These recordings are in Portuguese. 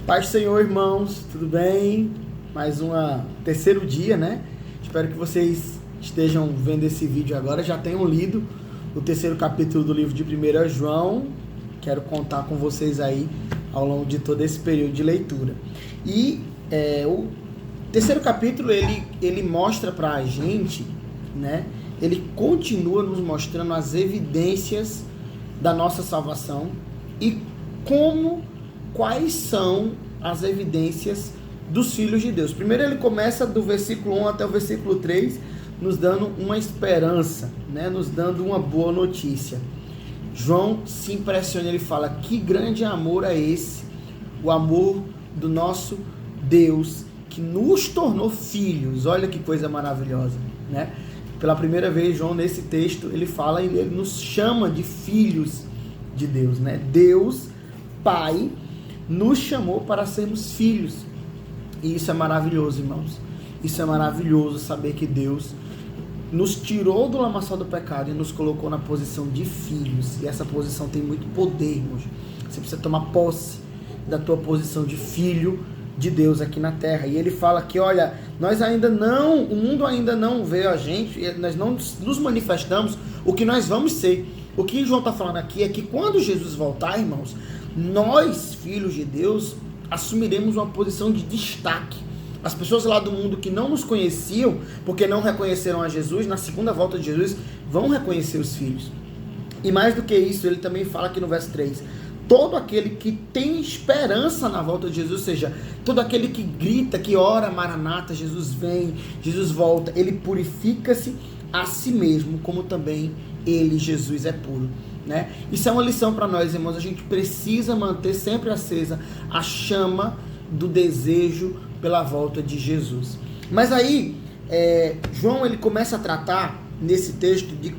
Paz do Senhor, irmãos, tudo bem? Mais terceiro dia, né? Espero que vocês estejam vendo esse vídeo agora, já tenham lido o terceiro capítulo do livro de 1 João. Quero contar com vocês aí ao longo de todo esse período de leitura. E o terceiro capítulo, ele mostra pra gente, né? Ele continua nos mostrando as evidências da nossa salvação e quais são as evidências dos filhos de Deus. Primeiro ele começa do versículo 1 até o versículo 3, nos dando uma esperança, né? Nos dando uma boa notícia. João se impressiona, ele fala: que grande amor é esse, o amor do nosso Deus, que nos tornou filhos. Olha que coisa maravilhosa, né? Pela primeira vez, João, nesse texto, ele fala e ele nos chama de filhos de Deus, né? Deus, Pai, nos chamou para sermos filhos. E isso é maravilhoso, irmãos. Isso é maravilhoso, saber que Deus nos tirou do lamaçal do pecado e nos colocou na posição de filhos. E essa posição tem muito poder, irmãos. Você precisa tomar posse da tua posição de filho de Deus aqui na terra. E ele fala que, olha, o mundo ainda não vê a gente, nós não nos manifestamos o que nós vamos ser. O que João está falando aqui é que quando Jesus voltar, irmãos, nós, filhos de Deus, assumiremos uma posição de destaque. As pessoas lá do mundo que não nos conheciam, porque não reconheceram a Jesus, na segunda volta de Jesus, vão reconhecer os filhos. E mais do que isso, ele também fala aqui no verso 3, todo aquele que tem esperança na volta de Jesus, ou seja, todo aquele que grita, que ora, Maranata, Jesus vem, Jesus volta, ele purifica-se a si mesmo, como também ele, Jesus, é puro, né? Isso é uma lição para nós, irmãos. A gente precisa manter sempre acesa a chama do desejo pela volta de Jesus. Mas aí, João, ele começa a tratar nesse texto de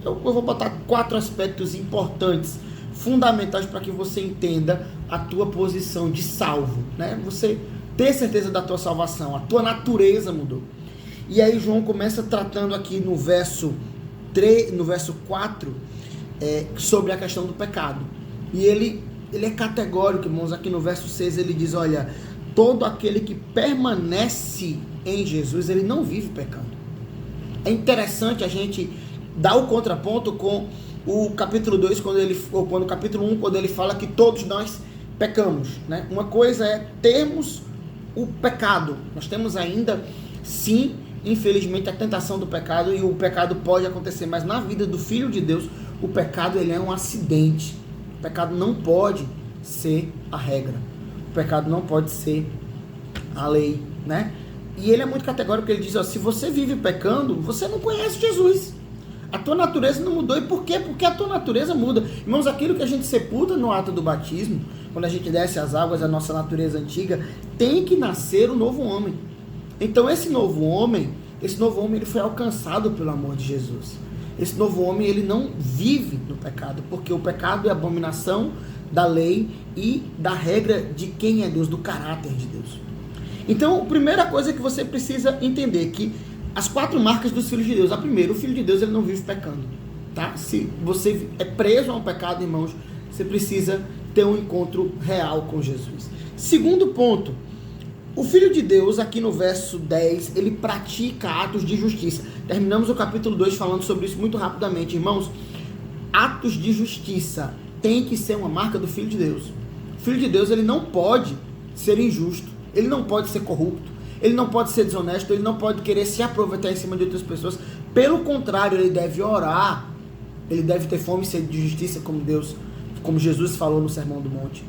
eu vou botar 4 aspectos importantes, fundamentais para que você entenda a tua posição de salvo, né? Você ter certeza da tua salvação, a tua natureza mudou. E aí João começa tratando aqui no verso 4, sobre a questão do pecado. E ele é categórico, irmãos. Aqui no verso 6 ele diz, olha, todo aquele que permanece em Jesus, ele não vive pecando. É interessante a gente dar o contraponto com o capítulo 2, quando o capítulo 1, quando ele fala que todos nós pecamos, né? Uma coisa é termos o pecado. Nós temos ainda, sim, infelizmente, a tentação do pecado, e o pecado pode acontecer, mas na vida do Filho de Deus, o pecado, ele é um acidente. O pecado não pode ser a regra. O pecado não pode ser a lei, né? E ele é muito categórico, ele diz, ó, se você vive pecando, você não conhece Jesus. A tua natureza não mudou. E por quê? Porque a tua natureza muda. Irmãos, aquilo que a gente sepulta no ato do batismo, quando a gente desce as águas, a nossa natureza antiga, tem que nascer um novo homem. Então esse novo homem, ele foi alcançado pelo amor de Jesus. Esse novo homem, ele não vive no pecado, porque o pecado é a abominação da lei e da regra de quem é Deus, do caráter de Deus. Então, a primeira coisa que você precisa entender é que as 4 marcas dos filhos de Deus. A primeira, o filho de Deus, ele não vive pecando, tá? Se você é preso a um pecado, irmãos, você precisa ter um encontro real com Jesus. Segundo ponto, o Filho de Deus, aqui no verso 10, ele pratica atos de justiça. Terminamos o capítulo 2 falando sobre isso muito rapidamente. Irmãos, atos de justiça tem que ser uma marca do Filho de Deus. O Filho de Deus, ele não pode ser injusto, ele não pode ser corrupto, ele não pode ser desonesto, ele não pode querer se aproveitar em cima de outras pessoas. Pelo contrário, ele deve orar, ele deve ter fome e sede de justiça, como Jesus falou no Sermão do Monte,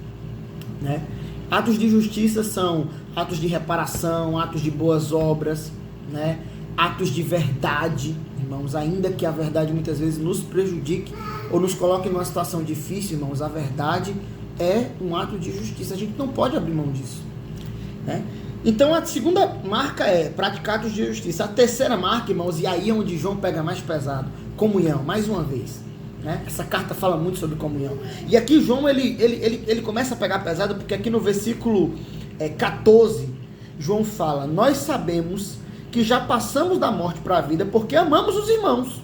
né? Atos de justiça são atos de reparação, atos de boas obras, né? Atos de verdade, irmãos, ainda que a verdade muitas vezes nos prejudique ou nos coloque numa situação difícil, irmãos, a verdade é um ato de justiça, a gente não pode abrir mão disso, né? Então a segunda marca é praticar atos de justiça. A terceira marca, irmãos, e aí é onde João pega mais pesado, comunhão, mais uma vez, né? Essa carta fala muito sobre comunhão. E aqui João, ele começa a pegar pesado, porque aqui no versículo 14, João fala, nós sabemos que já passamos da morte para a vida porque amamos os irmãos.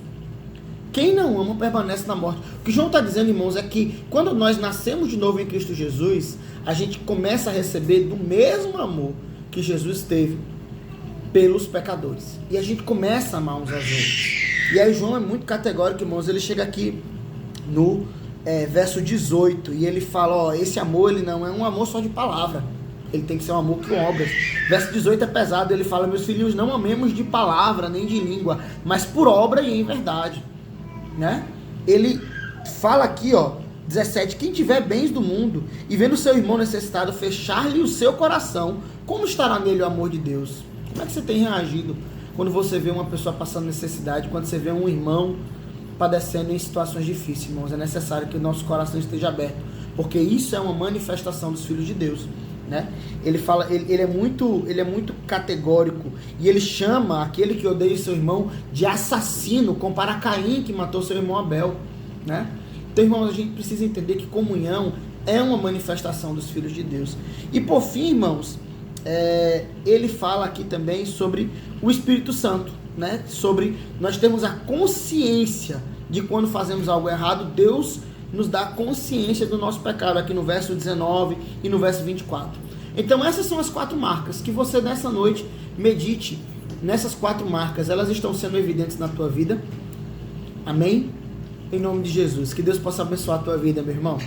Quem não ama permanece na morte. O que João está dizendo, irmãos, é que quando nós nascemos de novo em Cristo Jesus, a gente começa a receber do mesmo amor que Jesus teve pelos pecadores. E a gente começa a amar uns aos outros. E aí João é muito categórico, irmãos. Ele chega aqui no verso 18 e ele fala, esse amor ele não é um amor só de palavra. Ele tem que ser um amor com obras. Verso 18 é pesado, ele fala, meus filhos, não amemos de palavra nem de língua, mas por obra e em verdade. Né? Ele fala aqui, 17, quem tiver bens do mundo e vendo seu irmão necessitado fechar-lhe o seu coração, como estará nele o amor de Deus? Como é que você tem reagido quando você vê uma pessoa passando necessidade, quando você vê um irmão padecendo em situações difíceis, irmãos? É necessário que o nosso coração esteja aberto, porque isso é uma manifestação dos filhos de Deus, né? Ele fala, ele é muito categórico, e ele chama aquele que odeia seu irmão de assassino, compara a Caim que matou seu irmão Abel, né? Então, irmãos, a gente precisa entender que comunhão é uma manifestação dos filhos de Deus. E por fim, irmãos, ele fala aqui também sobre o Espírito Santo, né? Sobre nós temos a consciência de quando fazemos algo errado. Deus nos dá consciência do nosso pecado, aqui no verso 19 e no verso 24. Então essas são as 4 marcas, que você nessa noite medite nessas 4 marcas. Elas estão sendo evidentes na tua vida? Amém? Em nome de Jesus, que Deus possa abençoar a tua vida, meu irmão.